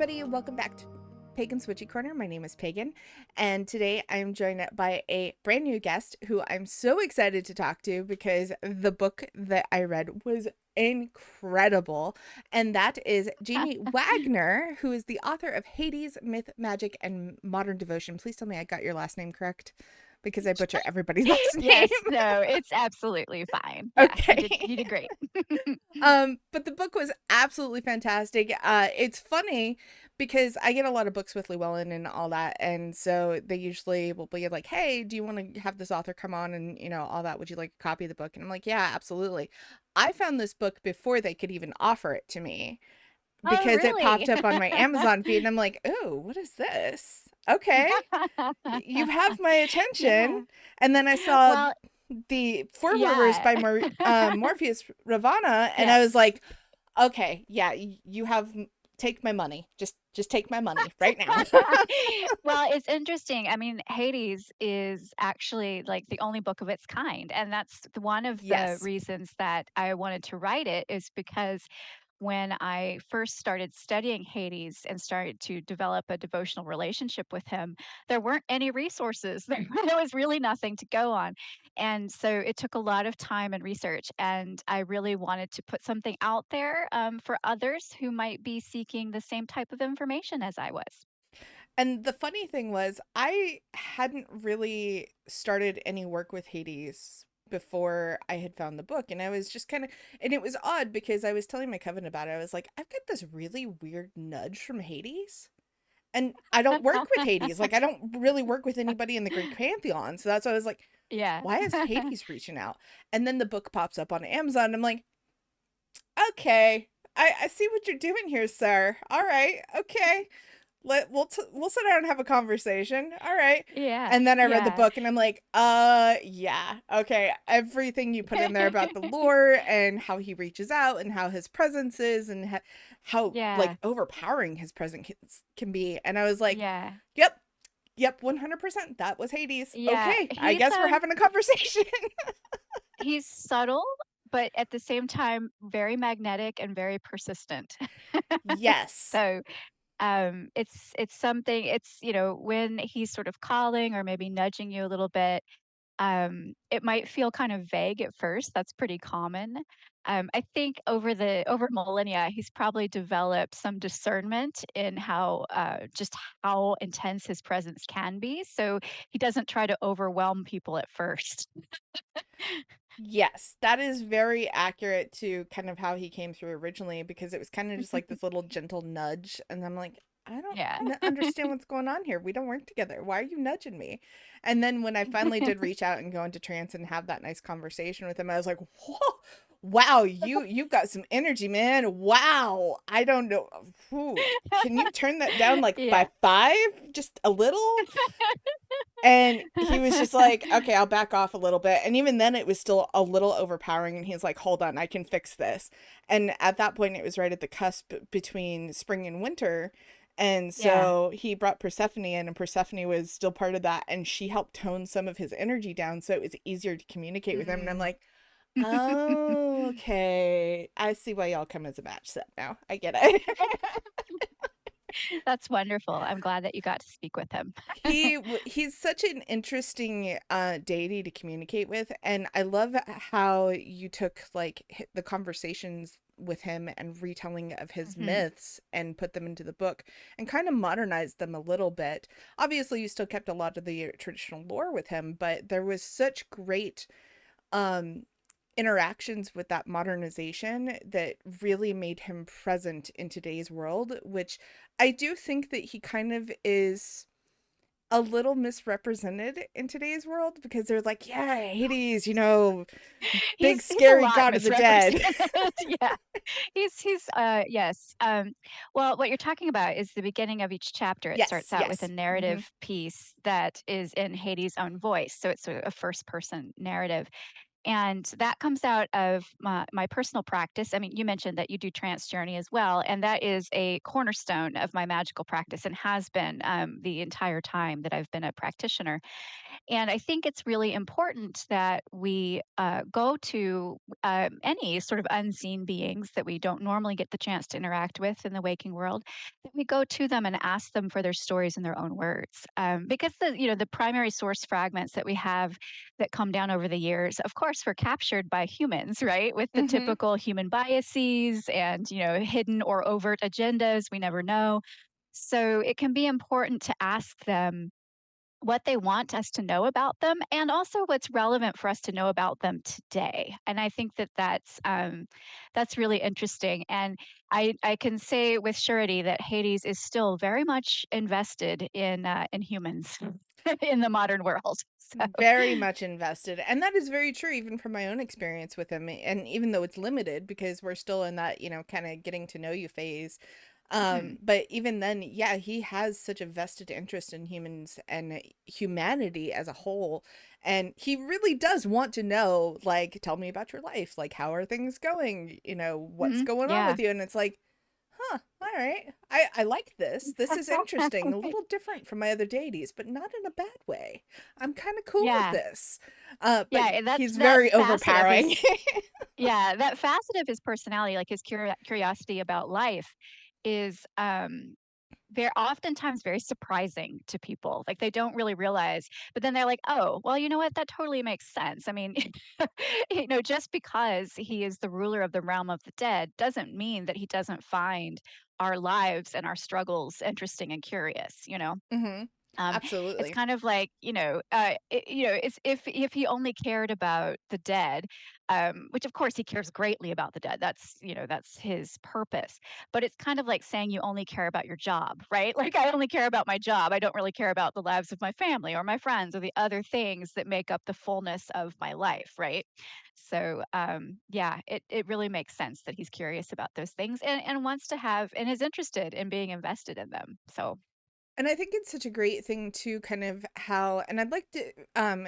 everybody. Welcome back to Pagan's Witchy Corner. My name is Pagan, and today I'm joined by a brand new guest who I'm so excited to talk to because the book that I read was incredible, and that is Jamie Waggoner, who is the author of Hades, Myth, Magic, and Modern Devotion. Please tell me I got your last name correct because I butcher everybody's last name. Yes, no, it's absolutely fine. Yeah, Okay. you did great. But the book was absolutely fantastic. It's funny because I get a lot of books with Llewellyn and all that, and so they usually will be like, "Hey, do you want to have this author come on and all that? Would you like a copy of the book?" And I'm like, "Yeah, absolutely." I found this book before they could even offer it to me Oh, because it popped really? up on my Amazon feed, and I'm like, "Oh, what is this?" Okay, you have my Yeah. attention. And then I saw Well, the forewords yeah. by Morpheus Ravana, and I was Yes. like, okay, yeah, you have take my money. Just take my money right now. Well, it's interesting. I mean, Hades is actually like the only book of its kind, and that's one of the Yes. reasons that I wanted to write it is because when I first started studying Hades and started to develop a devotional relationship with him, there weren't any resources. There was really nothing to go on. And so it took a lot of time and research. And I really wanted to put something out there for others who might be seeking the same type of information as I was. And the funny thing was, I hadn't really started any work with Hades before I had found the book. And I was just kind of, and it was odd because I was telling my coven about it. I was like, I've got this really weird nudge from Hades. And I don't work with Hades. Like, I don't really work with anybody in the Greek pantheon. So that's why I was like, Yeah. why is Hades reaching out? And then the book pops up on Amazon. And I'm like, okay, I see what you're doing here, sir. All right, okay. We'll sit down and have a conversation. All right. Yeah. And then I read the Yeah. book and I'm like, yeah, okay. Everything you put in there about the lore and how he reaches out and how his presence is and how like Yeah. overpowering his presence can be. And I was like, Yeah. yep, yep, 100%. That was Hades. Yeah. Okay, I guess we're having a conversation. He's subtle, but at the same time very magnetic and very persistent. Yes. So it's something when he's sort of calling or maybe nudging you a little bit, it might feel kind of vague at first. That's pretty common. I think over millennia, he's probably developed some discernment in just how intense his presence can be. So he doesn't try to overwhelm people at first. Yes, that is very accurate to kind of how he came through originally because it was kind of just like this little gentle nudge. And I'm like, I don't Yeah. understand what's going on here. We don't work together. Why are you nudging me? And then when I finally did reach out and go into trance and have that nice conversation with him, I was like, whoa, wow, you've got some energy, man. Wow. I don't know. Whew. Can you turn that down like Yeah. by five? Just a little? And he was just like, okay, I'll back off a little bit. And even then, it was still a little overpowering. And he's like, hold on, I can fix this. And at that point, it was right at the cusp between spring and winter. And Yeah. so he brought Persephone in, and Persephone was still part of that. And she helped tone some of his energy down. So it was easier to communicate with him. And I'm Mm. like, oh, okay. I see why y'all come as a match set now. I get it. That's wonderful. I'm glad that you got to speak with him. He's such an interesting deity to communicate with, and I love how you took like the conversations with him and retelling of his Mhm. myths and put them into the book and kind of modernized them a little bit. Obviously, you still kept a lot of the traditional lore with him, but there was such great um interactions with that modernization that really made him present in today's world, which I do think that he kind of is a little misrepresented in today's world because they're like, yeah, Hades, big He's a scary lot god of the dead. misrepresented. Yeah. Yes. Well, what you're talking about is the beginning of each chapter. It Yes, starts out with a yes. Hmm. narrative piece that is in Hades' own voice, so it's a first person narrative. And that comes out of my personal practice. I mean, you mentioned that you do trance journey as well, and that is a cornerstone of my magical practice and has been the entire time that I've been a practitioner. And I think it's really important that we go to any sort of unseen beings that we don't normally get the chance to interact with in the waking world, that we go to them and ask them for their stories in their own words. Because the primary source fragments that we have that come down over the years, of course, were captured by humans, right? With the Mm-hmm. typical human biases and hidden or overt agendas, we never know. So it can be important to ask them what they want us to know about them and also what's relevant for us to know about them today. And I think that that's really interesting. And I can say with surety that Hades is still very much invested in humans in the modern world. So Very much invested. And that is very true, even from my own experience with him. And even though it's limited because we're still in that, kind of getting to know you phase. mhm, But even then, yeah, he has such a vested interest in humans and humanity as a whole. And he really does want to know, like, tell me about your life. Like, how are things going? What's mhm, going on yeah. with you? And it's like, huh, all right. I like this. This is interesting. A little different from my other deities, but not in a bad way. I'm kind of cool with Yeah. this. But Yeah, and he's that very facet of overpowering. his yeah, that facet of his personality, like his curiosity about life is they're oftentimes very surprising to people. Like they don't really realize, but then they're like, "Oh, well, you know what? That totally makes sense." I mean, just because he is the ruler of the realm of the dead doesn't mean that he doesn't find our lives and our struggles interesting and curious, you know? Hmm. It's Absolutely. kind of like, it's if he only cared about the dead, which of course he cares greatly about the dead. That's his purpose. But it's kind of like saying you only care about your job, right? Like I only care about my job. I don't really care about the lives of my family or my friends or the other things that make up the fullness of my life, right? So yeah, it really makes sense that he's curious about those things and wants to have and is interested in being invested in them. So And I think it's such a great thing to kind of how, and I'd like to,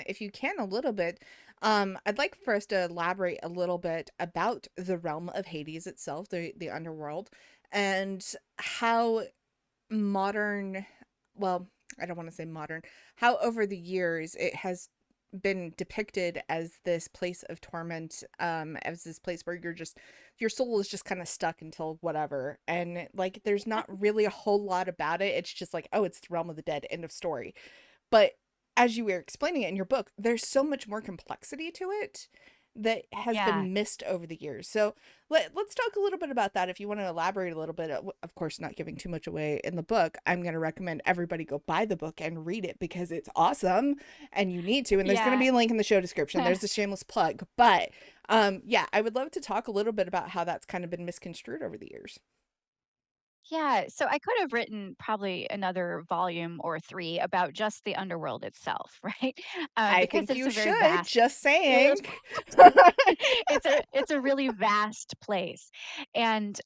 if you can, a little bit, I'd like for us to elaborate a little bit about the realm of Hades itself, the underworld, and how modern, well, I don't want to say modern, how over the years it has been depicted as this place of torment, as this place where your soul is just kind of stuck until whatever. And like there's not really a whole lot about it. It's just like, oh, it's the realm of the dead, end of story. But as you were explaining it in your book, there's so much more complexity to it that has yeah. been missed over the years. So let's talk a little bit about that. If you want to elaborate a little bit, of course, not giving too much away in the book, I'm going to recommend everybody go buy the book and read it because it's awesome and you need to. And there's going to Yeah. be a link in the show description. There's a shameless plug. But yeah, I would love to talk a little bit about how that's kind of been misconstrued over the years. Yeah, so I could have written probably another volume or 3 about just the underworld itself, right? I Because think it's you a very should, vast just saying. it it's a really vast place. And,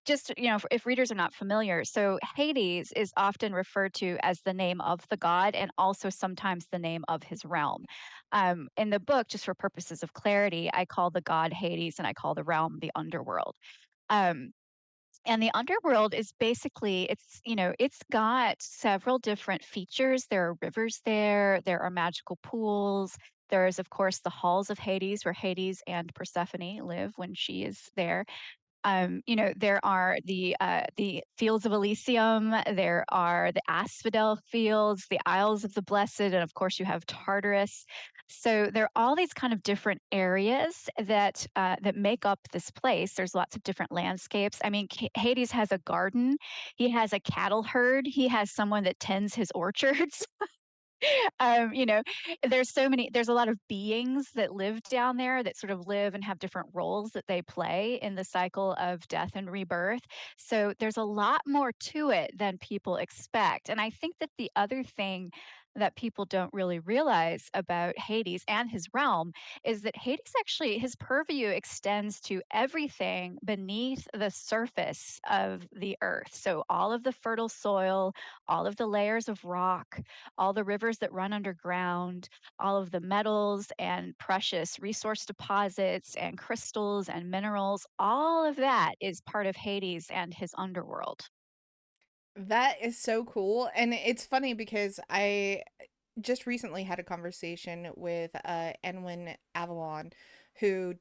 just, if readers are not familiar, so Hades is often referred to as the name of the god and also sometimes the name of his realm. In the book, just for purposes of clarity, I call the god Hades and I call the realm the underworld. Um, and the underworld is basically it's got several different features. There are rivers there, there are magical pools. There is, of course, the halls of Hades where Hades and Persephone live when she is there. There are the fields of Elysium, there are the Asphodel fields, the Isles of the Blessed, and of course you have Tartarus. So there are all these kind of different areas that make up this place. There's lots of different landscapes. I mean, Hades has a garden. He has a cattle herd. He has someone that tends his orchards. um, you know, there's a lot of beings that live down there that sort of live and have different roles that they play in the cycle of death and rebirth. So there's a lot more to it than people expect. And I think that the other thing that people don't really realize about Hades and his realm is that Hades actually, his purview extends to everything beneath the surface of the earth. So, all of the fertile soil, all of the layers of rock, all the rivers that run underground, all of the metals and precious resource deposits and crystals and minerals, all of that is part of Hades and his underworld. That is so cool, and it's funny because I just recently had a conversation with Enwin Avalon, who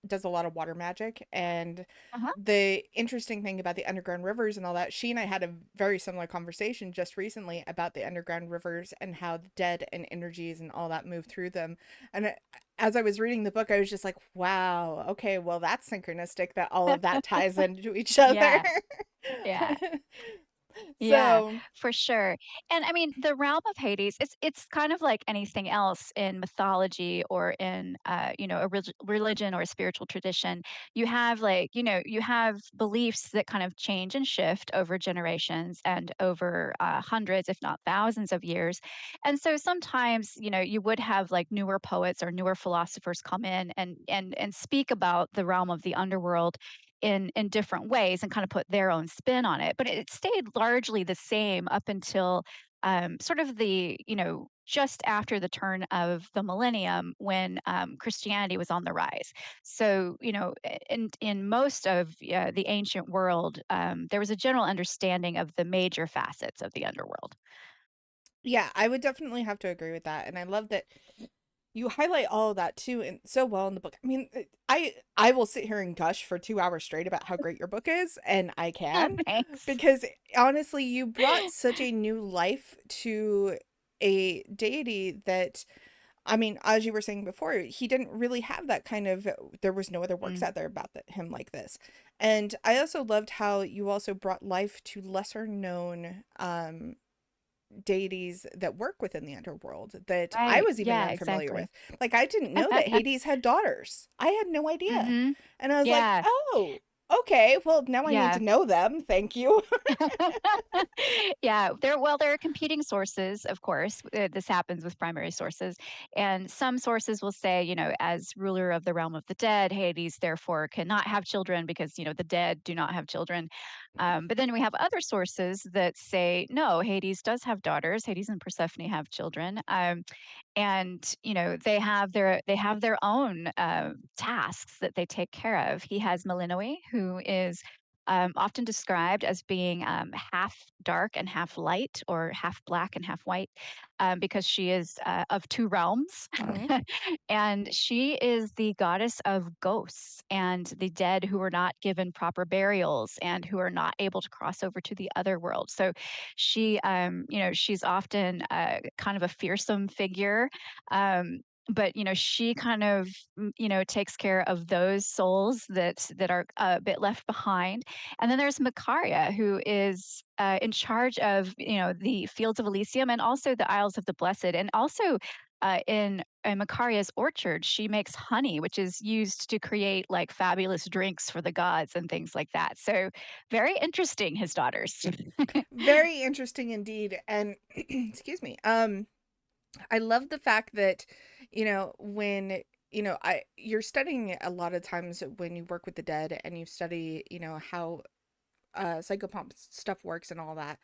does a lot of water magic, and Uh-huh. the interesting thing about the underground rivers and all that, she and I had a very similar conversation just recently about the underground rivers and how the dead and energies and all that move through them. And as I was reading the book, I was just like, wow, okay, well, that's synchronistic that all of that ties into each other. Yeah. Yeah. Yeah, So, for sure. And I mean, the realm of Hades, it's kind of like anything else in mythology or in a religion or a spiritual tradition. You have like, you have beliefs that kind of change and shift over generations and over hundreds, if not thousands of years. And so sometimes, you would have like newer poets or newer philosophers come in and speak about the realm of the underworld in different ways and kind of put their own spin on it. But it stayed largely the same up until sort of just after the turn of the millennium when Christianity was on the rise. So, in most of the ancient world, there was a general understanding of the major facets of the underworld. yeah, I would definitely have to agree with that. And I love that you highlight all of that too and so well in the book. I mean, I will sit here and gush for 2 hours straight about how great your book is, and I can, Thanks. because honestly, you brought such a new life to a deity that, I mean, as you were saying before, he didn't really have that kind of, there was no other works Mm, out there about him like this. And I also loved how you also brought life to lesser known deities that work within the underworld that I right. was even Yeah, unfamiliar with. exactly. Like, I didn't know that Hades had daughters. I had no idea. Hmm. And I was like, Yeah. oh, okay, well, now I need to Yeah. know them. Thank you. Yeah, there are competing sources, of course. This happens with primary sources. And some sources will say, as ruler of the realm of the dead, Hades therefore cannot have children because, the dead do not have children. But then we have other sources that say, no, Hades does have daughters. Hades and Persephone have children. And they have their own tasks that they take care of. He has Melinoe, who is often described as being half dark and half light, or half black and half white, because she is of two realms. Hmm. And she is the goddess of ghosts and the dead who are not given proper burials and who are not able to cross over to the other world. So she's often kind of a fearsome figure. But she kind of takes care of those souls that are a bit left behind. And then there's Macaria, who is in charge of the fields of Elysium and also the Isles of the Blessed, and also in Macaria's orchard, she makes honey, which is used to create like fabulous drinks for the gods and things like that. So very interesting, his daughters. Very interesting indeed. And excuse me. I love the fact that, when, you're studying a lot of times when you work with the dead and you study, how psychopomp stuff works and all that.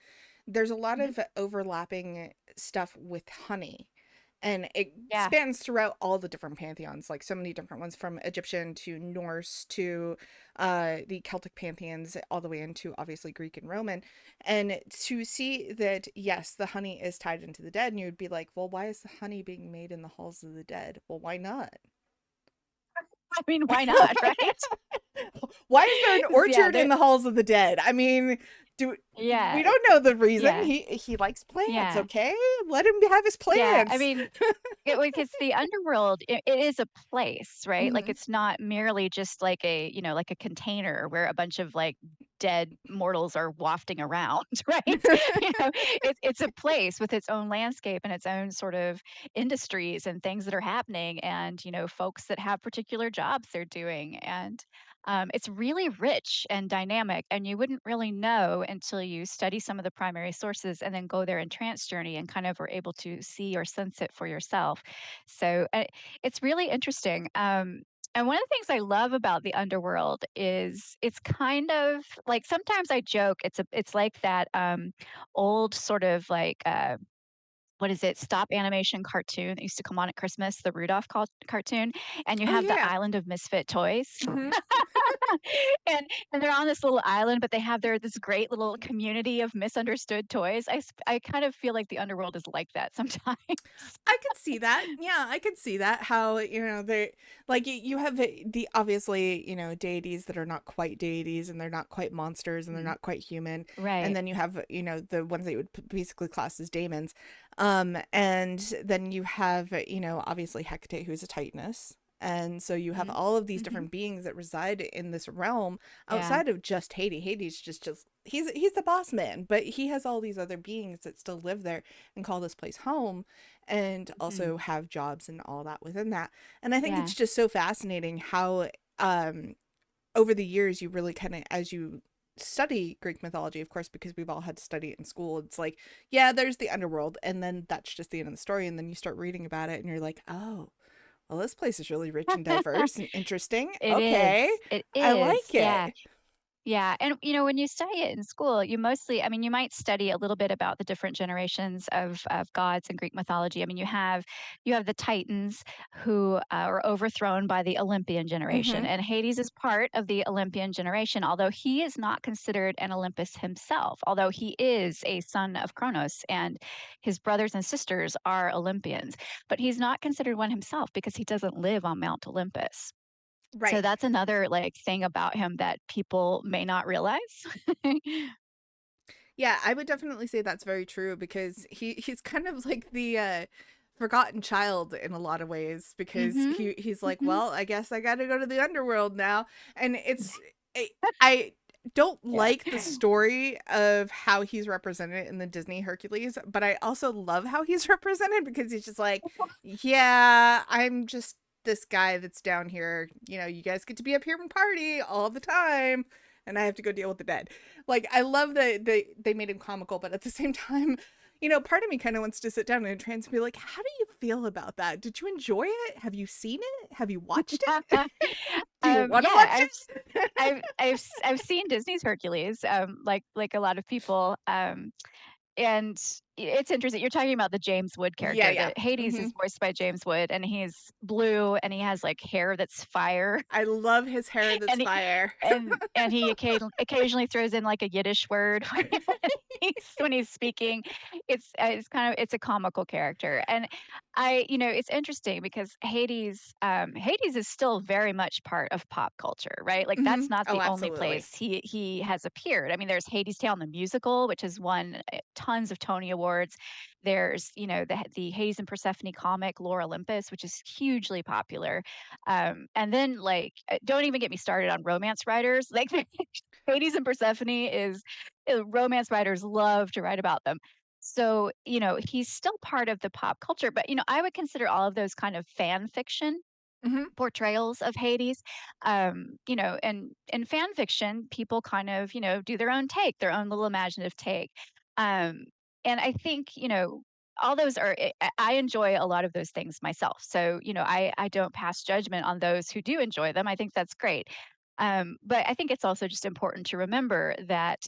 There's a lot Mhm. of overlapping stuff with honey. And it Yeah. spans throughout all the different pantheons, like so many different ones from Egyptian to Norse to the Celtic pantheons, all the way into obviously Greek and Roman. And to see that, yes, the honey is tied into the dead, and you would be like, well, why is the honey being made in the halls of the dead? Well, why not? I mean, why not, right? Why is there an Yeah, orchard in the halls of the dead? I mean, do we yeah, don't know the reason. yeah, He likes plants, yeah, okay? Let him have his yeah. I plants. mean, because the underworld, it is a place, right? Like, Hmm. it's not merely just like like a container where a bunch of like dead mortals are wafting around, right? It's a place with its own landscape and its own sort of industries and things that are happening, and folks that have particular jobs they're doing, and It's really rich and dynamic, and you wouldn't really know until you study some of the primary sources and then go there in trance journey and kind of are able to see or sense it for yourself. So it's really interesting. And one of the things I love about the underworld is it's kind of like sometimes I joke it's like that old sort of like what is it? Stop animation cartoon that used to come on at Christmas, the Rudolph cartoon, and you Oh have the yeah. island of misfit toys. Hmm. And they're on this little island, but they have this great little community of misunderstood toys. I kind of feel like the underworld is like that sometimes. I could see that. Yeah, I could see that. How, they like you have the obviously, deities that are not quite deities and they're not quite monsters and they're Mhm. not quite human. And Right. then you have, the ones that you would basically class as daemons. And then you have, obviously Hecate, who's a Titaness. And so you have Mhm. all of these Mhm. different beings that reside in this realm Yeah. outside of just Hades. Hades just he's the boss man, but he has all these other beings that still live there and call this place home and Mhm. also have jobs and all that within that. And I think Yeah. it's just so fascinating how over the years you really kind of as you study Greek mythology, of course, because we've all had to study it in school, it's like, yeah, there's the underworld, and then that's just the end of the story. And then you start reading about it and you're like, oh, well, this place is really rich and diverse and interesting. It is. Okay. It I is. like Yeah. it. Yeah, and when you study it in school, you mostly, I mean, you might study a little bit about the different generations of gods in Greek mythology. I mean, you have the Titans who are overthrown by the Olympian generation, Mm-hmm. and Hades is part of the Olympian generation, although he is not considered an Olympus himself. Although he is a son of Kronos, and his brothers and sisters are Olympians, but he's not considered one himself because he doesn't live on Mount Olympus. So Right. that's another, like, thing about him that people may not realize. Yeah, I would definitely say that's very true because he's kind of like the forgotten child in a lot of ways because Mhm, he's like, mhm. well, I guess I got to go to the underworld now. And I don't Yeah. like the story of how he's represented in the Disney Hercules, but I also love how he's represented because he's just like, yeah, I'm just this guy that's down here. You guys get to be up here and party all the time, and I have to go deal with the dead. Like, I love that they made him comical, but at the same time, part of me kind of wants to sit down and try and be like, how do you feel about that? Did you enjoy it? Have you seen it? Have you watched it? Do you want to Yeah, watch it? I've seen Disney's Hercules, like a lot of people, and it's interesting. You're talking about the James Wood Yeah, character. yeah. The Hades Hmm. is voiced by James Wood, and he's blue, and he has, like, hair that's fire. I love his hair that's And he fire. and he occasionally throws in, like, a Yiddish word when he's speaking. It's kind of it's a comical character, and it's interesting because Hades is still very much part of pop culture, right? Like, Hmm. that's not Oh, the only absolutely. place he has appeared. I mean, there's Hades Tale, the musical, which has won, tons of Tony Awards. There's, the Hades and Persephone comic, Lore Olympus, which is hugely popular. And then, like, don't even get me started on romance writers. Like, Hades and Persephone is romance writers love to write about them. So, he's still part of the pop culture, but, I would consider all of those kind of fan fiction Hmm. portrayals of Hades. And in fan fiction, people kind of, do their own take, their own little imaginative take. Um, and I think, all those are, I enjoy a lot of those things myself. So, I don't pass judgment on those who do enjoy them. I think that's great. But I think it's also just important to remember that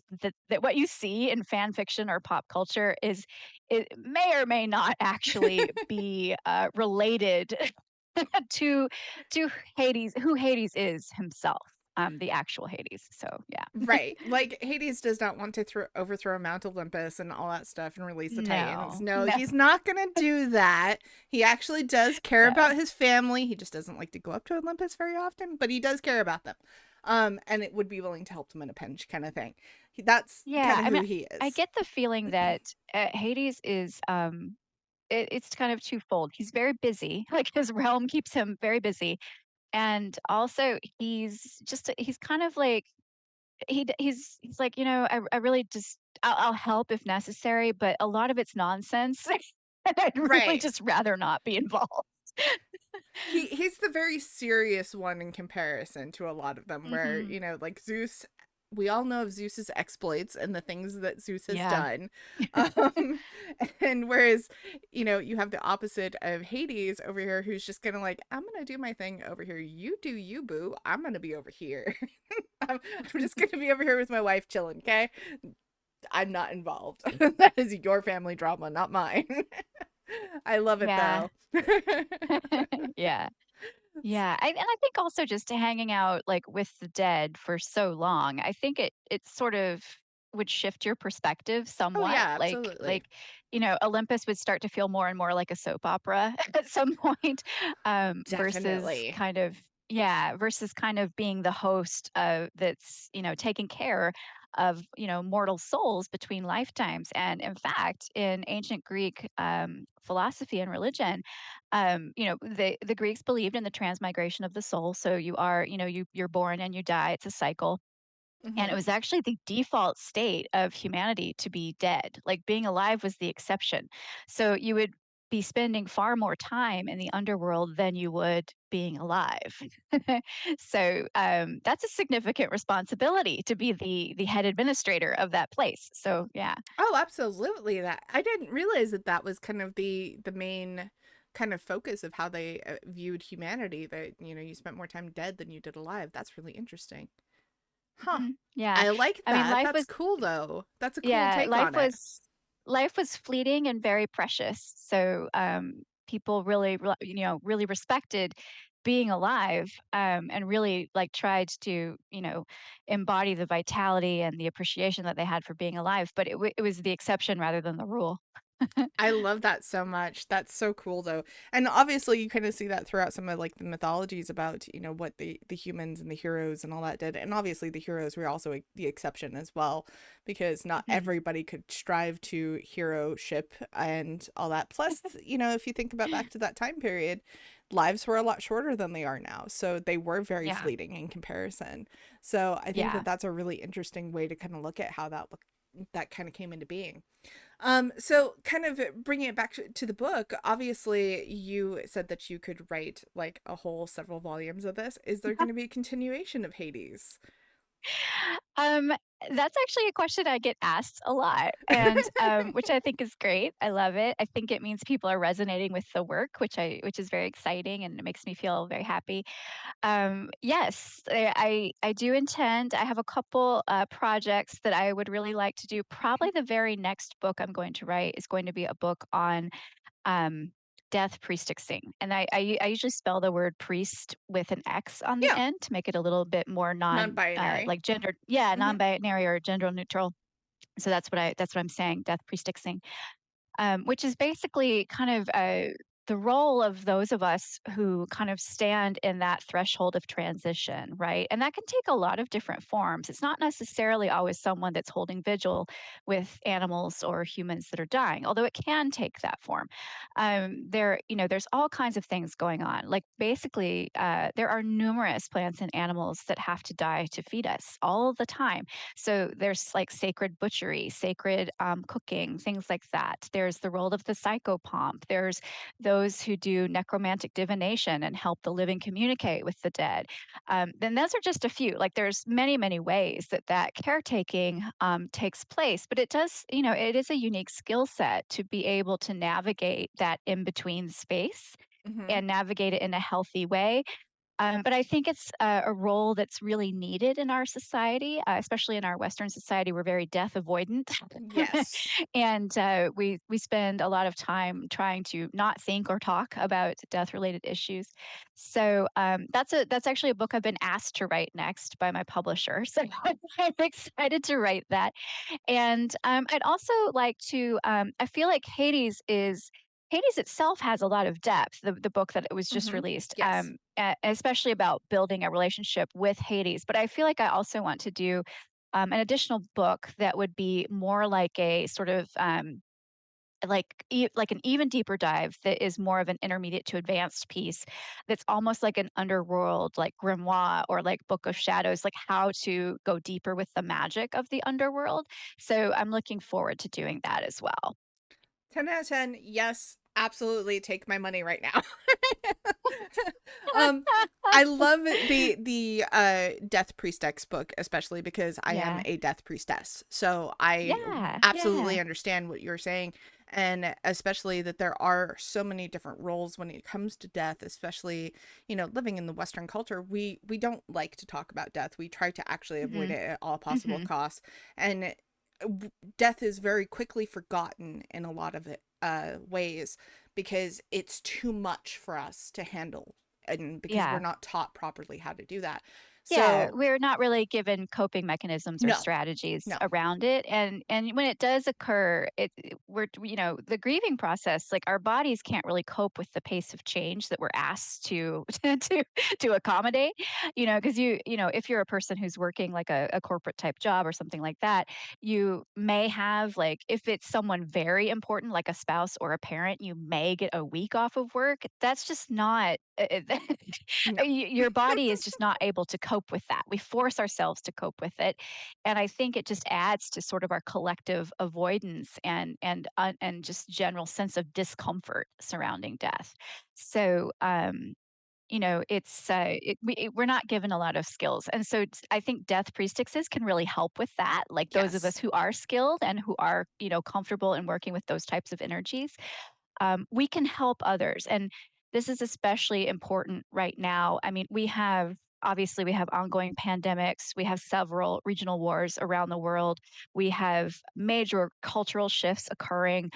what you see in fan fiction or pop culture is it may or may not actually be related to to Hades, who Hades is himself, the actual Hades. So yeah. Right. Like, Hades does not want to overthrow Mount Olympus and all that stuff and release the Titans. No, No, no, he's not going to do that. He actually does care no. about his family. He just doesn't like to go up to Olympus very often, but he does care about them. And it would be willing to help them in a pinch kind of thing. That's kind Yeah, of I who mean, he I is. get the feeling that Hades is it's kind of twofold. He's very busy, like his realm keeps him very busy, and also he's kind of like he's like, I really just I'll help if necessary, but a lot of it's nonsense. And I'd really Right. just rather not be involved. he's the very serious one in comparison to a lot of them, where, Hmm. like Zeus, we all know of Zeus's exploits and the things that Zeus has Yeah. done. um and whereas, you have the opposite of Hades over here, who's just gonna like, I'm gonna do my thing over here, you do you, boo, I'm gonna be over here. I'm just gonna be over here with my wife chilling, okay? I'm not involved. That is your family drama, not mine. I love it Yeah. though. Yeah. Yeah, and I think also just hanging out, like, with the dead for so long, I think it sort of would shift your perspective Oh somewhat. yeah, Like absolutely. like, Olympus would start to feel more and more like a soap opera at some point, versus Definitely. kind of yeah, versus kind of being the host of that's, taking care of, mortal souls between lifetimes. And in fact, in ancient Greek, philosophy and religion, the Greeks believed in the transmigration of the soul. So you are, you're born and you die. It's a cycle. And it Hmm. was actually the default state of humanity to be dead. Like being alive was the exception. So you would be spending far more time in the underworld than you would being alive. So that's a significant responsibility to be the head administrator of that place. So yeah. Oh, absolutely. That I didn't realize that that was kind of the main kind of focus of how they viewed humanity. That you spent more time dead than you did alive. That's really interesting. Huh. Yeah. I like I mean, that. life That's was cool though. That's a cool yeah, take on it. life was fleeting and very precious. So people really, really respected being alive, and really like tried to, embody the vitality and the appreciation that they had for being alive. But it was the exception rather than the rule. I love that so much. That's so cool though. And obviously you kind of see that throughout some of like the mythologies about, what the humans and the heroes and all that did. And obviously the heroes were also the exception as well, because not Mhm. everybody could strive to hero ship and all that. Plus, if you think about back to that time period, lives were a lot shorter than they are now. So they were very Yeah. fleeting in comparison. So I think that Yeah. that's a really interesting way to kind of look at how that kind of came into being. So kind of bringing it back to the book, obviously you said that you could write like a whole several volumes of this. Is there going to be a continuation of Hades? Um, that's actually a question I get asked a lot, and which I think is great. I love it. I think it means people are resonating with the work, which is very exciting, and it makes me feel very happy. Yes, I do intend. I have a couple projects that I would really like to do. Probably the very next book I'm going to write is going to be a book on um, death priestessing. And I usually spell the word priest with an X on the Yeah, end to make it a little bit more non-binary. like gender, yeah, Hmm. non-binary or gender neutral. So that's what I'm saying, death priestessing, which is basically kind of the role of those of us who kind of stand in that threshold of transition, right? And that can take a lot of different forms. It's not necessarily always someone that's holding vigil with animals or humans that are dying, although it can take that form. There's all kinds of things going on. Like basically, there are numerous plants and animals that have to die to feed us all the time. So there's like sacred butchery, sacred cooking, things like that. There's the role of the psychopomp. There's those who do necromantic divination and help the living communicate with the dead. Then those are just a few. Like there's many, many ways that caretaking takes place, but it does, it is a unique skill set to be able to navigate that in between space Hmm. and navigate it in a healthy way. But I think it's a role that's really needed in our society, especially in our Western society. We're very death avoidant, Yes. and we spend a lot of time trying to not think or talk about death related issues. So that's actually a book I've been asked to write next by my publisher. So I'm excited to write that. And I'd also like to. I feel like Hades itself has a lot of depth. The book that it was just Hmm. released, Yes. especially about building a relationship with Hades. But I feel like I also want to do an additional book that would be more like a sort of like an even deeper dive that is more of an intermediate to advanced piece that's almost like an underworld like grimoire or like book of shadows, like how to go deeper with the magic of the underworld. So I'm looking forward to doing that as well. 10 out of 10. Yes, absolutely. Take my money right now. um, I love the Death Priestess book, especially because I am Yeah. a Death Priestess. So I Yeah. Yeah. absolutely understand what you're saying, and especially that there are so many different roles when it comes to death, especially, living in the Western culture, we don't like to talk about death. We try to actually avoid Mhm. it at all possible Mhm. costs. And death is very quickly forgotten in a lot of ways because it's too much for us to handle, and because we're Yeah. not taught properly how to do that. Yeah, So, we're not really given coping mechanisms or no, strategies no. around it, and when it does occur, we're the grieving process, like our bodies can't really cope with the pace of change that we're asked to to accommodate, because if you're a person who's working like a corporate type job or something like that, you may have like if it's someone very important like a spouse or a parent, you may get a week off of work. That's just not No. your body is just not able to cope with that. We force ourselves to cope with it, and I think it just adds to sort of our collective avoidance and just general sense of discomfort surrounding death. So, we're not given a lot of skills, and so I think death priestesses can really help with that. Like those of us Yes. who are skilled and who are comfortable in working with those types of energies, we can help others. And this is especially important right now. I mean, obviously we have ongoing pandemics, we have several regional wars around the world, we have major cultural shifts occurring.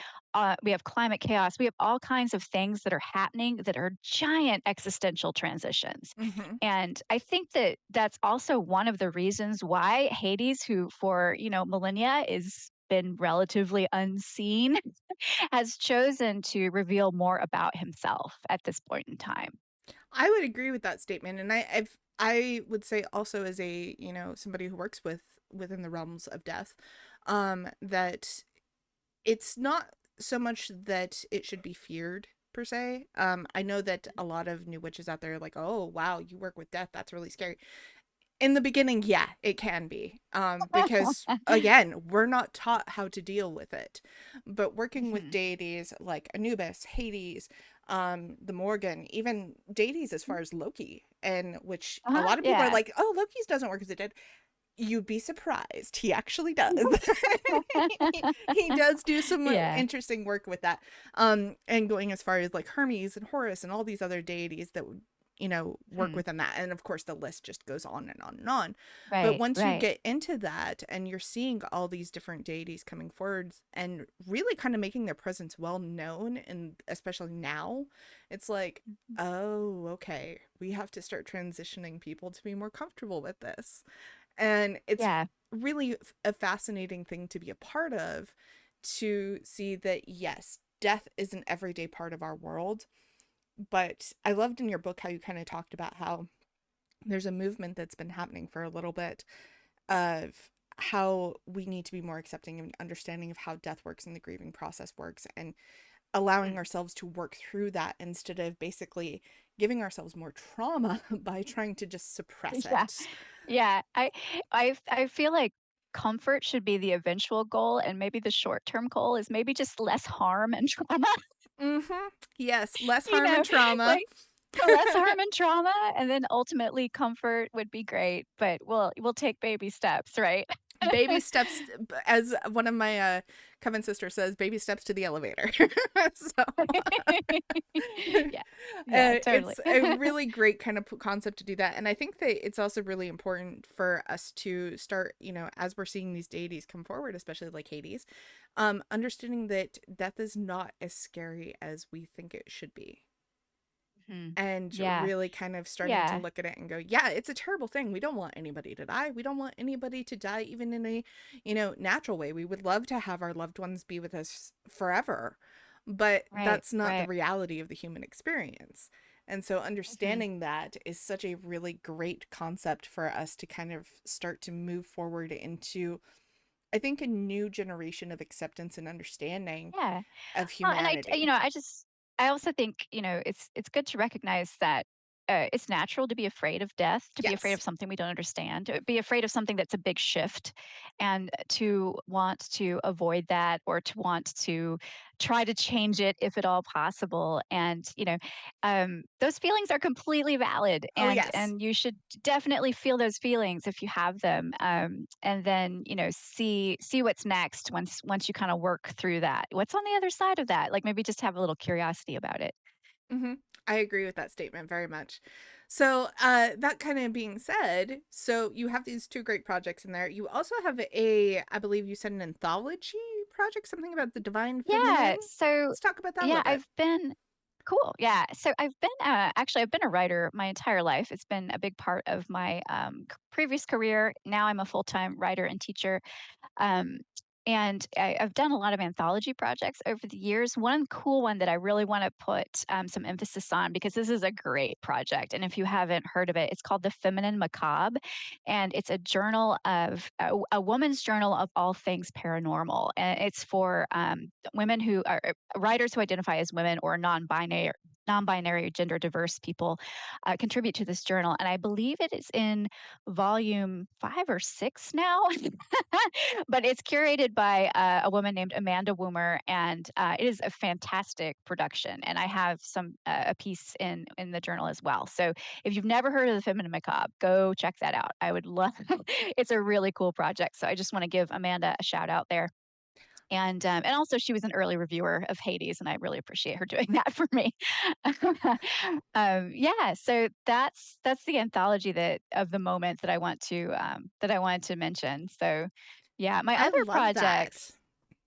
We have climate chaos. We have all kinds of things that are happening that are giant existential transitions. Hmm. And I think that that's also one of the reasons why Hades, who for, millennia is been relatively unseen, has chosen to reveal more about himself at this point in time. I would agree with that statement, and I would say also as a somebody who works within the realms of death, that it's not so much that it should be feared per se. I know that a lot of new witches out there are like, oh wow, you work with death, that's really scary. In the beginning, yeah, it can be, because again, we're not taught how to deal with it. But working with Mhm. deities like Anubis, Hades, the Morgan, even deities as far as Loki, and which a Uh-huh, lot of people are yeah. like, oh, Loki's doesn't work as it did. You'd be surprised, he actually does. He does do some Yeah. interesting work with that, and going as far as like Hermes and Horus and all these other deities that would work Mhm. within that, and of course the list just goes on and on and on. But Right, once you right. get into that and you're seeing all these different deities coming forward and really kind of making their presence well known, and especially now, it's like, Mhm. oh, okay, we have to start transitioning people to be more comfortable with this. And it's Yeah. really a fascinating thing to be a part of, to see that yes, death is an everyday part of our world. But I loved in your book how you kind of talked about how there's a movement that's been happening for a little bit of how we need to be more accepting and understanding of how death works and the grieving process works, and allowing Mm. ourselves to work through that instead of basically giving ourselves more trauma by trying to just suppress Yeah. it. Yeah. I feel like comfort should be the eventual goal, and maybe the short-term goal is maybe just less harm and trauma, Mm-hmm. Yes, less you harm know, and trauma. like less harm and trauma, and then ultimately comfort would be great, but we'll take baby steps, right? Baby steps, as one of my coven sisters says, baby steps to the elevator. So Yeah. Yeah, totally. it's a really great kind of concept to do that. And I think that it's also really important for us to start, as we're seeing these deities come forward, especially like Hades, understanding that death is not as scary as we think it should be, Mhm. and Yeah. really kind of starting to Yeah. look at it and go, yeah, it's a terrible thing. We don't want anybody to die. We don't want anybody to die even in a, natural way. We would love to have our loved ones be with us forever, but Right, that's not the right. reality of the human experience. And so Mhm. understanding that is such a really great concept for us to kind of start to move forward into, I think, a new generation of acceptance and understanding Yeah. of And humanity. I also think, it's good to recognize that it's natural to be afraid of death, to be afraid Yes. of something we don't understand, to be afraid of something that's a big shift, and to want to avoid that or to want to try to change it if at all possible. And those feelings are completely valid, Oh, and yes. you should definitely feel those feelings if you have them. And then see what's next once you kind of work through that. What's on the other side of that? Like maybe just have a little curiosity about it. Hmm. I agree with that statement very much. So, that kind of being said, so you have these two great projects in there. You also have I believe you said an anthology project, something about the divine Yeah. feminine. So, Let's talk about that a yeah, little bit. I've been cool. Yeah. So I've been a writer my entire life. It's been a big part of my previous career. Now I'm a full time writer and teacher. Um, and I've done a lot of anthology projects over the years. One cool one that I really want to put some emphasis on, because this is a great project. And if you haven't heard of it, it's called The Feminine Macabre. And it's a journal of a woman's journal of all things paranormal. And it's for women who are writers who identify as women or non-binary gender diverse people contribute to this journal. And I believe it is in volume 5 or 6 now. But it's curated by a woman named Amanda Woomer, and it is a fantastic production. And I have a piece in the journal as well. So if you've never heard of the Feminine Macabre, go check that out. I would love. It's a really cool project. So I just want to give Amanda a shout out there. And also she was an early reviewer of Hades, and I really appreciate her doing that for me. Yeah, so that's the anthology that of the moment that I wanted to mention. So, yeah, my I other love that. projects,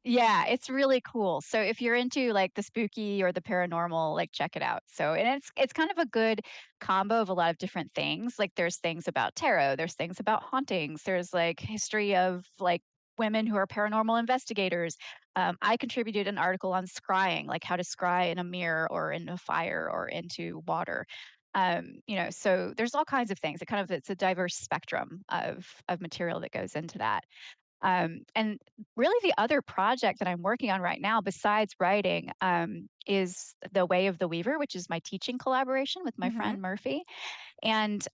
yeah, it's really cool. So if you're into like the spooky or the paranormal, like check it out. So and it's kind of a good combo of a lot of different things. Like there's things about tarot, there's things about hauntings, there's like history of like women who are paranormal investigators. I contributed an article on scrying, like how to scry in a mirror or in a fire or into water. So there's all kinds of things. It's a diverse spectrum of material that goes into that. And really, the other project that I'm working on right now, besides writing, is The Way of the Weaver, which is my teaching collaboration with my Hmm. friend Murphy. And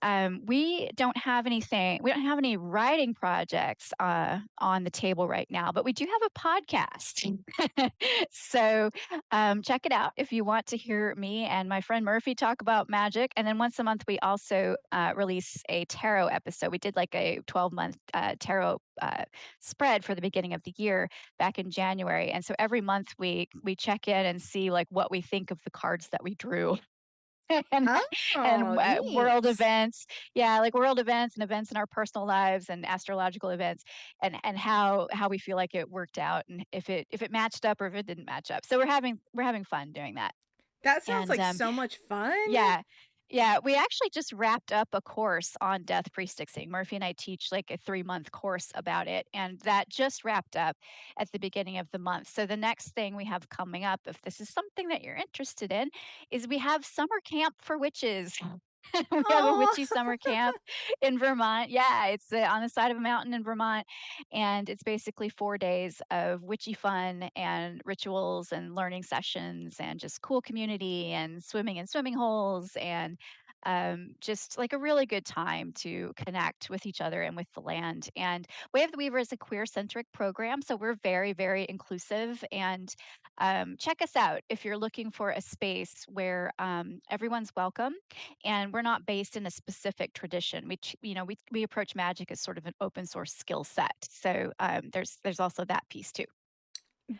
we don't have any writing projects on the table right now, but we do have a podcast. So check it out if you want to hear me and my friend Murphy talk about magic. And then once a month, we also release a tarot episode. We did like a 12-month tarot spread for the beginning of the year back in January. And so every month we check in and see like what we think of the cards that we drew. and Oh, world neat. events, yeah, like world events and events in our personal lives and astrological events, and how we feel like it worked out, and if it matched up or if it didn't match up. So we're having fun doing that. That sounds And like so much fun. yeah. Yeah, we actually just wrapped up a course on death priestessing. Murphy and I teach like a 3-month course about it, and that just wrapped up at the beginning of the month. So the next thing we have coming up, if this is something that you're interested in, is we have summer camp for witches. We have a Oh, witchy summer camp in Vermont. Yeah, it's on the side of a mountain in Vermont, and it's basically 4 days of witchy fun and rituals and learning sessions and just cool community and swimming in swimming holes and just like a really good time to connect with each other and with the land. And Way of the Weaver is a queer centric program, so we're very, very inclusive. And check us out if you're looking for a space where everyone's welcome and we're not based in a specific tradition. We approach magic as sort of an open source skill set. So there's also that piece too.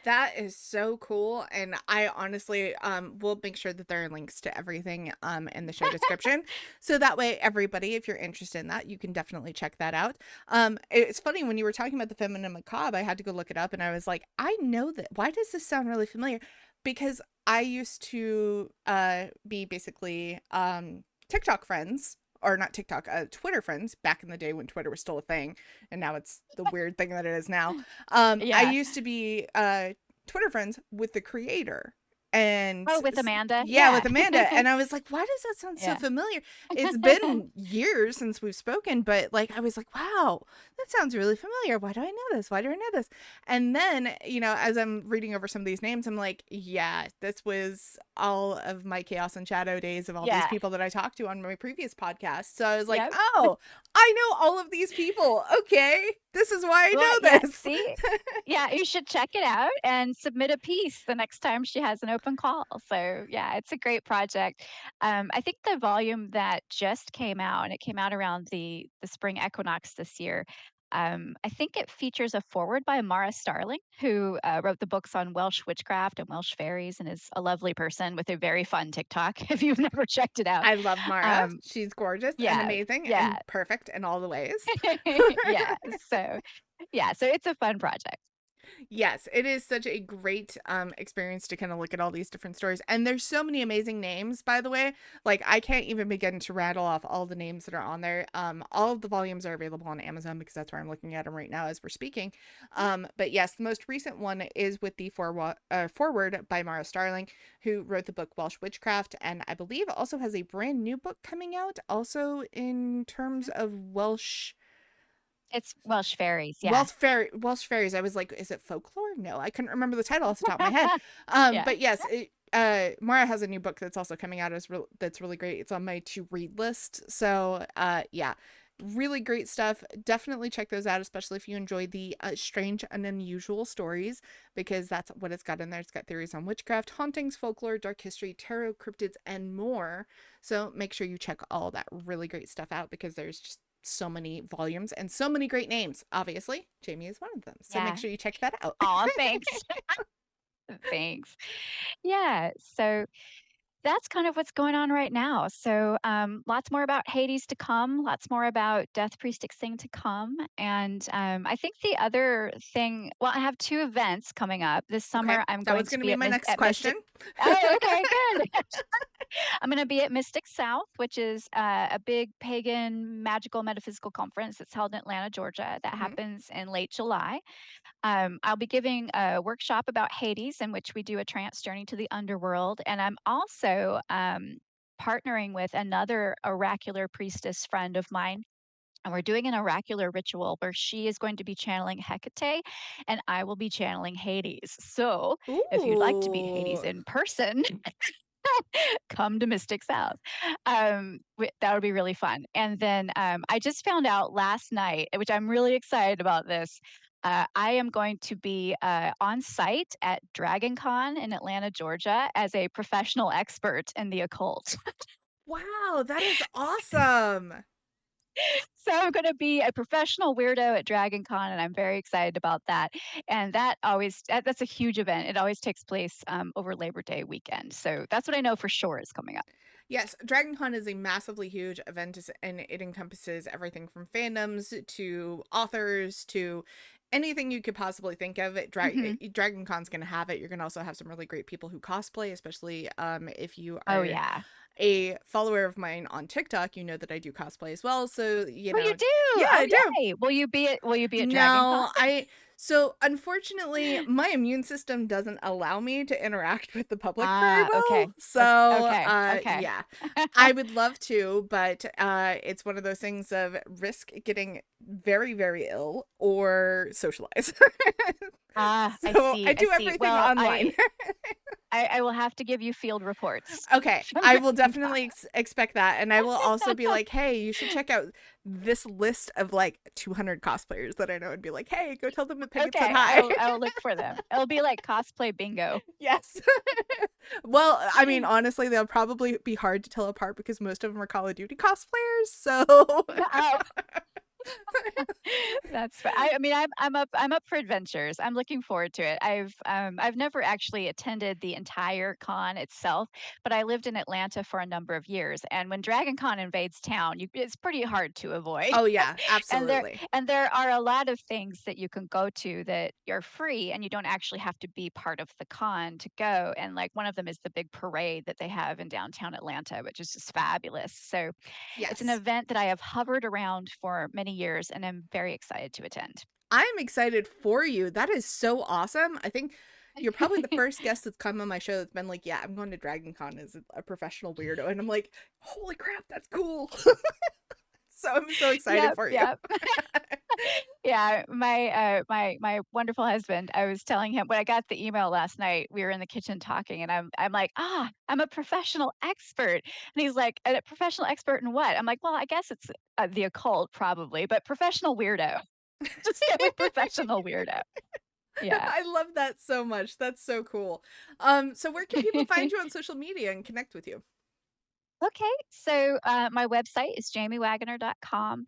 that is so cool. And I honestly will make sure that there are links to everything in the show description. So that way everybody, if you're interested in that, you can definitely check that out. It's funny when you were talking about the feminine macabre, I had to go look it up and I was like, I know that. Why does this sound really familiar? Because I used to be basically TikTok friends, or not TikTok, Twitter friends back in the day when Twitter was still a thing, and now it's the weird thing that it is now. I Yeah. used to be Twitter friends with the creator, and Oh, with Amanda. yeah, Yeah. with Amanda, and I was like, why does that sound so Yeah. familiar? It's been years since we've spoken, but like I was like, wow, that sounds really familiar. Why do I know this? Why do I know this? And then, as I'm reading over some of these names, I'm like, yeah, this was all of my chaos and shadow days of all these Yeah. people that I talked to on my previous podcast. So I was like, Yep. oh, I know all of these people. Okay, this is why I Well, know yeah, this. see? Yeah, you should check it out and submit a piece the next time she has an open call. So, yeah, it's a great project. I think the volume that just came out, and it came out around the spring equinox this year. I think it features a foreword by Mara Starling, who wrote the books on Welsh witchcraft and Welsh fairies, and is a lovely person with a very fun TikTok. If you've never checked it out, I love Mara. um, She's gorgeous and yeah, amazing and yeah, perfect in all the ways. yeah. So, yeah, so it's a fun project. Yes, it is such a great experience to kind of look at all these different stories. And there's so many amazing names, by the way. Like I can't even begin to rattle off all the names that are on there. All of the volumes are available on Amazon because that's where I'm looking at them right now as we're speaking. But yes, the most recent one is with the foreword by Mara Starling, who wrote the book Welsh Witchcraft, and I believe also has a brand new book coming out, also in terms of Welsh. It's Welsh fairies, yeah. Welsh fairies. I was like, is it folklore? No, I couldn't remember the title off the top of my head. Yeah. But yes, Mara has a new book that's also coming out that's really great. It's on my to read list. So, yeah, really great stuff. Definitely check those out, especially if you enjoy the strange and unusual stories, because that's what it's got in there. It's got theories on witchcraft, hauntings, folklore, dark history, tarot, cryptids, and more. So make sure you check all that really great stuff out because there's just so many volumes and so many great names. Obviously, Jamie is one of them. So make Yeah. sure you check that out. Aw, thanks. Thanks. Yeah, so that's kind of what's going on right now. So, lots more about Hades to come, lots more about Death Priestess thing to come. And I think the other thing, well, I have two events coming up this Okay, summer. I'm that going was to going to be be my next at question. Mystic. Oh, okay, good. I'm going to be at Mystic South, which is a big pagan magical metaphysical conference that's held in Atlanta, Georgia, that Hmm. happens in late July. I'll be giving a workshop about Hades, in which we do a trance journey to the underworld. And I'm also partnering with another oracular priestess friend of mine. And we're doing an oracular ritual where she is going to be channeling Hecate and I will be channeling Hades. So if you'd like to meet Hades Ooh. in person, come to Mystic South. That would be really fun. And then I just found out last night, which I'm really excited about this. I am going to be on site at Dragon Con in Atlanta, Georgia, as a professional expert in the occult. Wow, that is awesome. So I'm going to be a professional weirdo at Dragon Con, and I'm very excited about that. And that's a huge event. It always takes place over Labor Day weekend. So that's what I know for sure is coming up. Yes, Dragon Con is a massively huge event and it encompasses everything from fandoms to authors to anything you could possibly think of. Hmm. Dragon Con's going to have it. You're going to also have some really great people who cosplay, especially if you Oh are yeah. a follower of mine on TikTok, you know that I do cosplay as well. So, Oh, you yeah, do? I Oh, do. yay. Will you be at Dragon Con? No, so unfortunately, my immune system doesn't allow me to interact with the public very Ah, okay. well. So, Okay, okay. yeah, I would love to, but it's one of those things of risk getting very, very ill or socialize. Ah, I So I see, I do see. everything Well, online. I will have to give you field reports Okay, from I will Dragon Con. definitely expect that, and I will also be like, "Hey, you should check out this list of like 200 cosplayers that I know," and be like, "Hey, go tell them that Pagan said Okay, hi." I'll look for them. It'll be like cosplay bingo. Yes. Well, I mean, honestly, they'll probably be hard to tell apart because most of them are Call of Duty cosplayers. So, Oh, that's fine. I mean, I'm up for adventures. I'm looking forward to it. I've never actually attended the entire con itself, but I lived in Atlanta for a number of years, and when Dragon Con invades town, it's pretty hard to avoid. oh yeah, and there absolutely. and there are a lot of things that you can go to that you're free, and you don't actually have to be part of the con to go. And like one of them is the big parade that they have in downtown Atlanta, which is just fabulous. So it's an Yes. event that I have hovered around for many years, and I'm very excited to attend. I'm excited for you. That is so awesome. I think you're probably the first guest that's come on my show that's been like, "Yeah, I'm going to Dragon Con as a professional weirdo." And I'm like, "Holy crap, that's cool." So I'm so excited Yep, for you. yep. Yeah, my wonderful husband, I was telling him when I got the email last night, we were in the kitchen talking, and I'm like, "Ah, I'm a professional expert." And he's like, "A professional expert in what?" I'm like, "Well, I guess it's, the occult probably, but professional weirdo." Just get with professional weirdo. Yeah. I love that so much. That's so cool. So where can people find you on social media and connect with you? Okay, so my website is jamiewaggoner.com.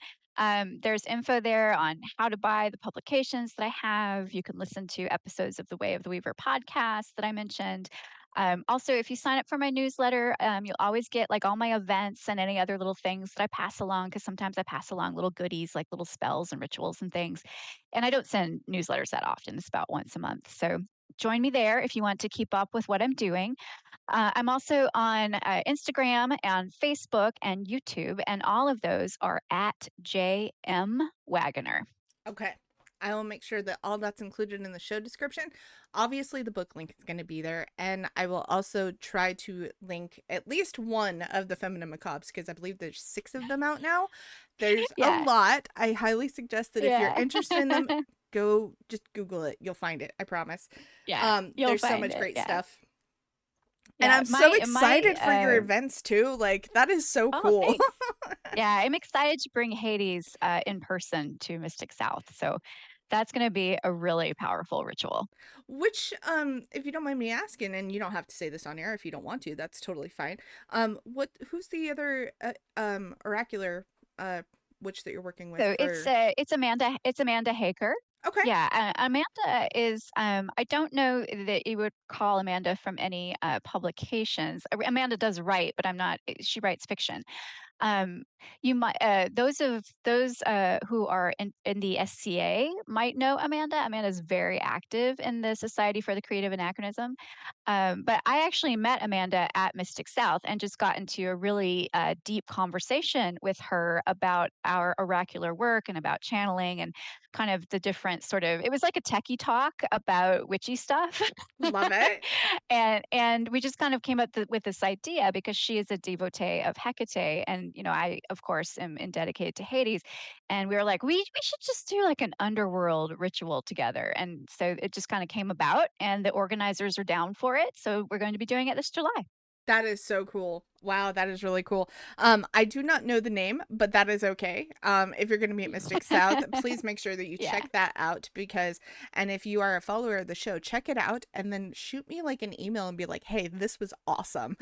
There's info there on how to buy the publications that I have. You can listen to episodes of the Way of the Weaver podcast that I mentioned. Also, if you sign up for my newsletter, you'll always get like all my events and any other little things that I pass along because sometimes I pass along little goodies like little spells and rituals and things. And I don't send newsletters that often, it's about once a month. So join me there if you want to keep up with what I'm doing. I'm also on Instagram and Facebook and YouTube, and all of those are at JM Waggoner. Okay. I will make sure that all that's included in the show description. Obviously, the book link is going to be there. And I will also try to link at least one of the Feminine Macabres because I believe there's 6 of them out now. There's a Yeah, lot. I highly suggest that if you're yeah, interested in them, go just Google it. You'll find it. I promise. yeah. You'll There's so find much it. great Yeah, stuff. And yeah. I'm so excited for your events too. Like, that is so Oh, cool. thanks. Yeah, I'm excited to bring Hades in person to Mystic South. So that's going to be a really powerful ritual. Which, if you don't mind me asking, and you don't have to say this on air if you don't want to, that's totally fine. Who's the other, oracular, uh, witch that you're working with So for? it's Amanda Haker. Okay, Yeah, Amanda is I don't know that you would call Amanda from any publications. Amanda does write, but I'm not she writes fiction. Um, you might those who are in the SCA might know Amanda. Amanda's very active in the Society for the Creative Anachronism. But I actually met Amanda at Mystic South and just got into a really deep conversation with her about our oracular work and about channeling and kind of the different sort of it was like a techie talk about witchy stuff. love it. And we just kind of came up with this idea because she is a devotee of Hecate, and I of course am dedicated to Hades, and we were like, we should just do like an underworld ritual together, and so it just kind of came about, and the organizers are down for it, so we're going to be doing it this July. That is so cool. Wow, that is really cool. I do not know the name, but that is okay. If you're going to be at Mystic South, please make sure that you Yeah. check that out because, and if you are a follower of the show, check it out and then shoot me like an email and be like, "Hey, this was awesome,"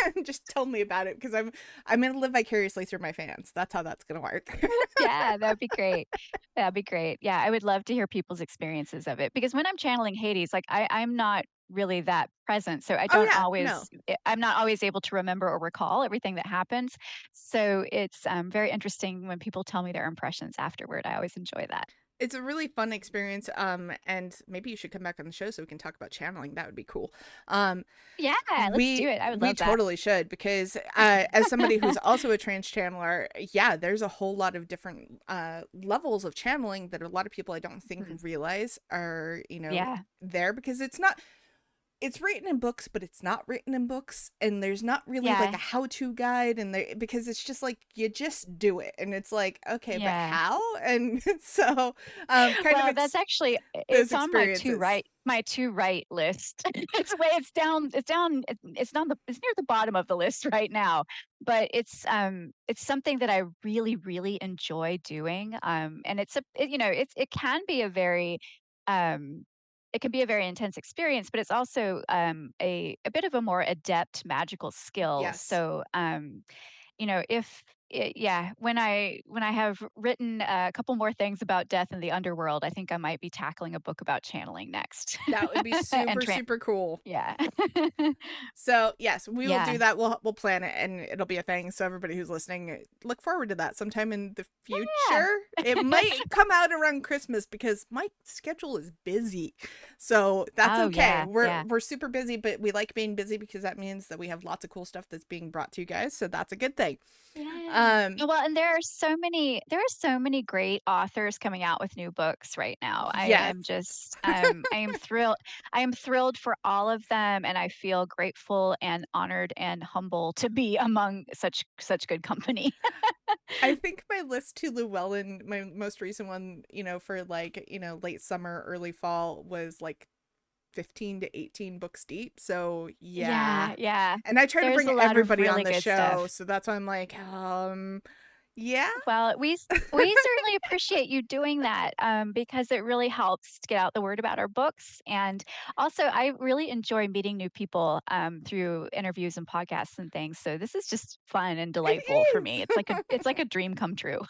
and just tell me about it because I'm going to live vicariously through my fans. That's how that's going to work. Yeah, that'd be great. That'd be great. Yeah, I would love to hear people's experiences of it because when I'm channeling Hades, like I'm not really that present. So Oh yeah, no. I'm not always able to remember or recall everything that happens. So it's very interesting when people tell me their impressions afterward. I always enjoy that. It's a really fun experience. And maybe you should come back on the show so we can talk about channeling. That would be cool. Um, Yeah, let's do we it. I would we love that. totally should because as somebody who's also a trance channeler, yeah, there's a whole lot of different levels of channeling that a lot of people I don't think Mhm. realize are, Yeah. there because it's written in books, but it's not written in books, and there's not really like Yeah. a how-to guide, and there because it's just like you just do it, and it's like okay, but Yeah. how? And so, kind of Well, that's actually those it's on experiences. my to write list. It's near the bottom of the list right now, but it's something that I really really enjoy doing. And it can be a very um it can be a very intense experience, but it's also a bit of a more adept magical skill. Yes, So if yeah, when I have written a couple more things about death in the underworld, I think I might be tackling a book about channeling next. that would be and super super cool. yeah. So yes, we will do Yeah. that. We'll plan it, and it'll be a thing. So everybody who's listening, look forward to that sometime in the Yeah. future. It might come out around Christmas because my schedule is busy, so that's Oh, okay. yeah, We're yeah. we're super busy, but we like being busy because that means that we have lots of cool stuff that's being brought to you guys. So that's a good thing. Um, Well, and there are so many great authors coming out with new books right now. I yes. am just I am thrilled for all of them, and I feel grateful and honored and humble to be among such good company. I think my list to Llewellyn, my most recent one, for like, late summer, early fall was like 15 to 18 books deep. So, yeah. Yeah, yeah. And I try to There's bring a lot of everybody on really the good show, stuff. so that's why I'm like, yeah. Well, we certainly appreciate you doing that, because it really helps to get out the word about our books, and also, I really enjoy meeting new people, through interviews and podcasts and things, so this is just fun and It delightful for me. is. It's like a dream come true.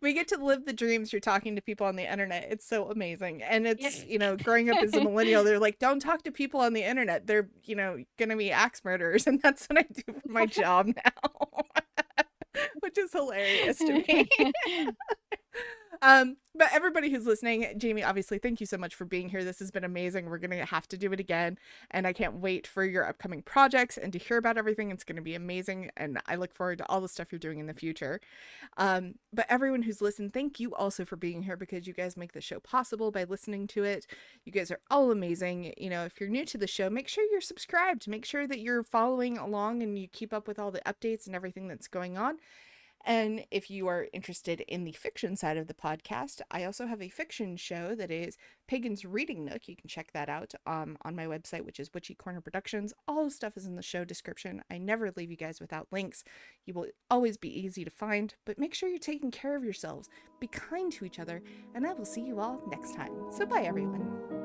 We get to live the dreams. You're talking to people on the internet. It's so amazing. And Yeah. it's, growing up as a millennial, they're like, don't talk to people on the internet. They're, going to be axe murderers. And that's what I do for my job now, which is hilarious to me. But everybody who's listening, Jamie, obviously, thank you so much for being here. This has been amazing. We're gonna have to do it again, and I can't wait for your upcoming projects and to hear about everything. It's gonna be amazing, and I look forward to all the stuff you're doing in the future. But everyone who's listened, thank you also for being here because you guys make the show possible by listening to it. You guys are all amazing. If you're new to the show, make sure you're subscribed. Make sure that you're following along and you keep up with all the updates and everything that's going on. And if you are interested in the fiction side of the podcast, I also have a fiction show that is Pagan's Reading Nook. You can check that out on my website, which is Witchy Corner Productions. All the stuff is in the show description. I never leave you guys without links. You will always be easy to find, but make sure you're taking care of yourselves. Be kind to each other, and I will see you all next time. So bye, everyone.